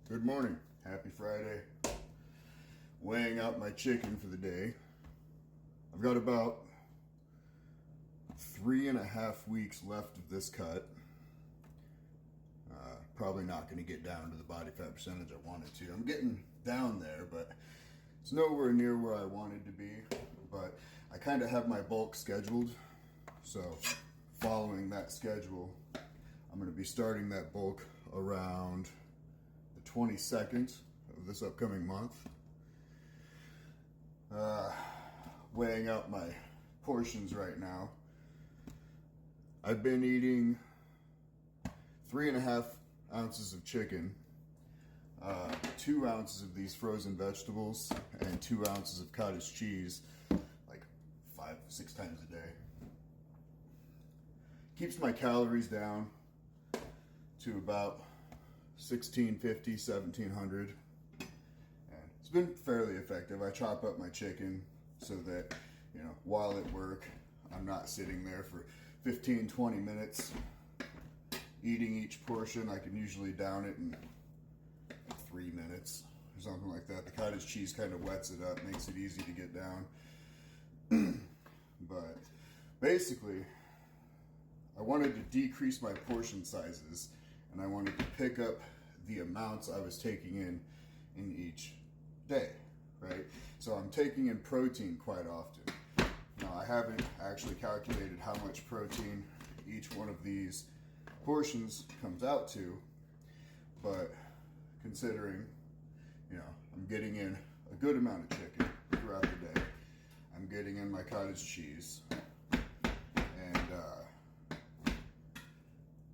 Good morning. Happy Friday. Weighing out my chicken for the day. I've got about 3.5 weeks left of this cut. Probably not going to get down to the body fat percentage I wanted to. I'm getting down there, but it's nowhere near where I wanted to be. But I kind of have my bulk scheduled. So following that schedule, I'm going to be starting that bulk around the 22nd of this upcoming month. Weighing out my portions right now. I've been eating 3.5 ounces of chicken, 2 ounces of these frozen vegetables, and 2 ounces of cottage cheese, like 5-6 times a day. Keeps my calories down to about 1650, 1700. And it's been fairly effective. I chop up my chicken so that, while at work, I'm not sitting there for 15, 20 minutes eating each portion. I can usually down it in 3 minutes or something like that. The cottage cheese kind of wets it up, makes it easy to get down. But basically, I wanted to decrease my portion sizes, and I wanted to pick up the amounts I was taking in each day, right? So I'm taking in protein quite often. Now, I haven't actually calculated how much protein each one of these portions comes out to, but considering, I'm getting in a good amount of chicken throughout the day. I'm getting in my cottage cheese, and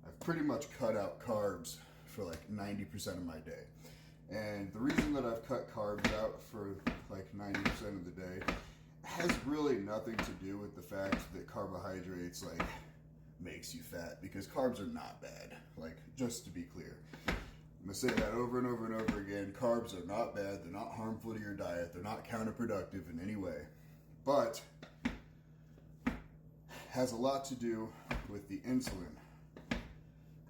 I've pretty much cut out carbs for like 90% of my day. And the reason that I've cut carbs out for like 90% of the day has really nothing to do with the fact that carbohydrates like makes you fat, because carbs are not bad. Like, just to be clear, I'm gonna say that over and over and over again. Carbs are not bad. They're not harmful to your diet. They're not counterproductive in any way. But has a lot to do with the insulin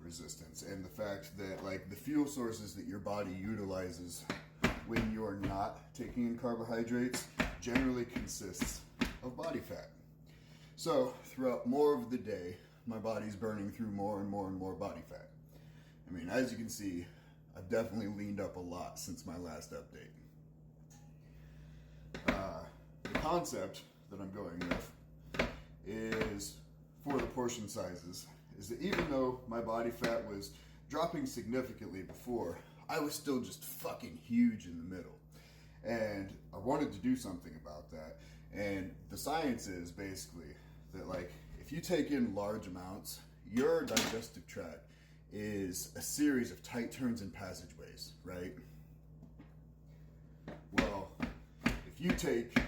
resistance and the fact that like the fuel sources that your body utilizes when you're not taking in carbohydrates generally consists of body fat. So throughout more of the day, my body's burning through more and more and more body fat. I mean, as you can see, I've definitely leaned up a lot since my last update. The concept that I'm going with is, for the portion sizes, is that even though my body fat was dropping significantly before, I was still just fucking huge in the middle. And I wanted to do something about that. And the science is basically that, like, if you take in large amounts, your digestive tract is a series of tight turns and passageways, right? Well, if you take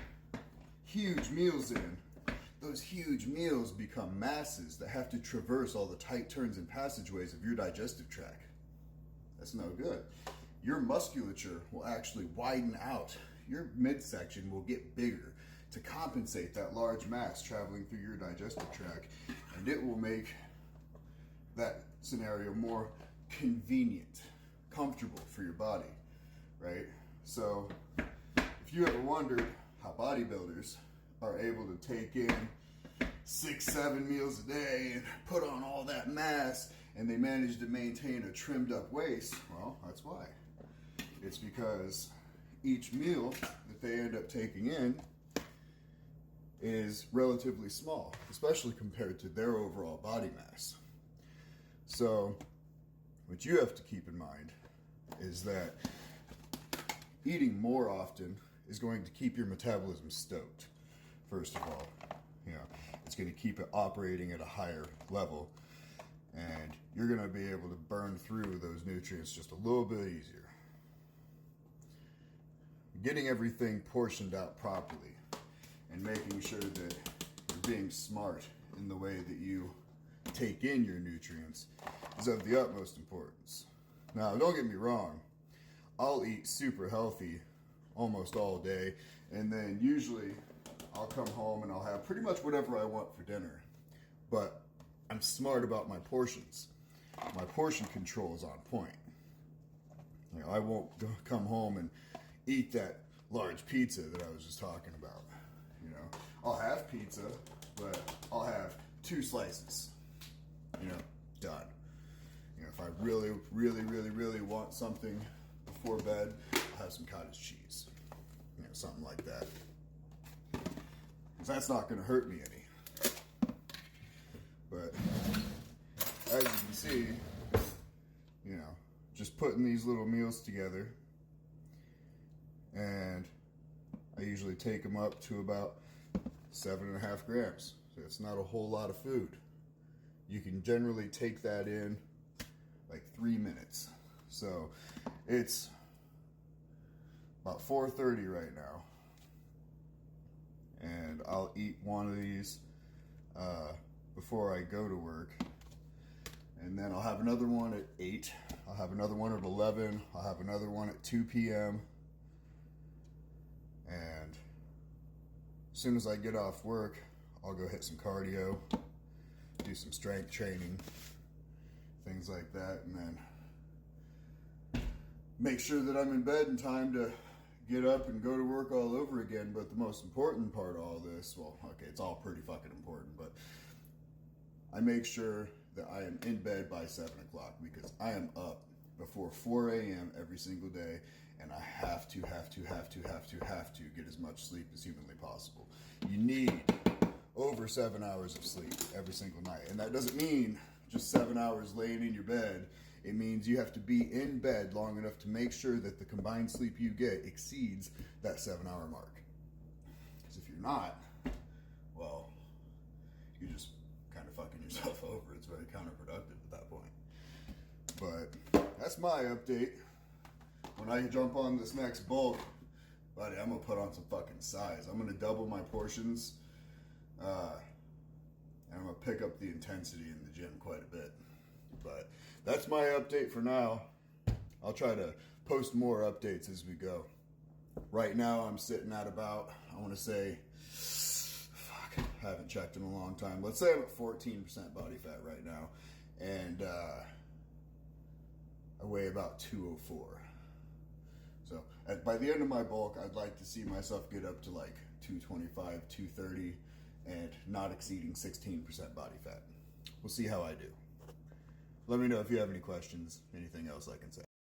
huge meals in, those huge meals become masses that have to traverse all the tight turns and passageways of your digestive tract. That's no good. Your musculature will actually widen out. Your midsection will get bigger to compensate that large mass traveling through your digestive tract, and it will make that scenario more convenient, comfortable for your body, right? So if you ever wondered how bodybuilders are able to take in 6-7 meals a day and put on all that mass and they manage to maintain a trimmed up waist, well, that's why. It's because each meal that they end up taking in is relatively small, especially compared to their overall body mass. So what you have to keep in mind is that eating more often is going to keep your metabolism stoked. First of all, it's going to keep it operating at a higher level, and you're going to be able to burn through those nutrients just a little bit easier. Getting everything portioned out properly and making sure that you're being smart in the way that you take in your nutrients is of the utmost importance. Now, don't get me wrong, I'll eat super healthy almost all day, and then usually I'll come home and I'll have pretty much whatever I want for dinner. But I'm smart about my portions. My portion control is on point. You know, I won't come home and eat that large pizza that I was just talking about. You know, I'll have pizza, but I'll have 2 slices. You know, done. You know, if I really, really, really, really want something before bed, I'll have some cottage cheese. You know, something like that. Because that's not going to hurt me any. But as you can see, you know, just putting these little meals together, and I usually take them up to about 7.5 grams. So it's not a whole lot of food. You can generally take that in like 3 minutes. So it's about 4:30 right now, and I'll eat one of these before I go to work, and then I'll have another one at 8. I'll have another one at 11. I'll have another one at 2 p.m. And as soon as I get off work, I'll go hit some cardio, do some strength training, things like that, and then make sure that I'm in bed in time to get up and go to work all over again. But the most important part of all this, well, okay, it's all pretty fucking important, but I make sure that I am in bed by 7 o'clock, because I am up before 4 a.m. every single day, and I have to get as much sleep as humanly possible. You need over 7 hours of sleep every single night. And that doesn't mean just 7 hours laying in your bed. It means you have to be in bed long enough to make sure that the combined sleep you get exceeds that 7-hour mark. Because if you're not, well, you're just kind of fucking yourself over. It's very counterproductive at that point. But that's my update. When I jump on this next bulk, buddy, I'm gonna put on some fucking size. I'm gonna double my portions, and I'm gonna pick up the intensity in the gym quite a bit. But that's my update for now. I'll try to post more updates as we go. Right now, I'm sitting at about, I want to say, I haven't checked in a long time. Let's say I'm at 14% body fat right now, and I weigh about 204. So by the end of my bulk, I'd like to see myself get up to like 225, 230, and not exceeding 16% body fat. We'll see how I do. Let me know if you have any questions, anything else I can say.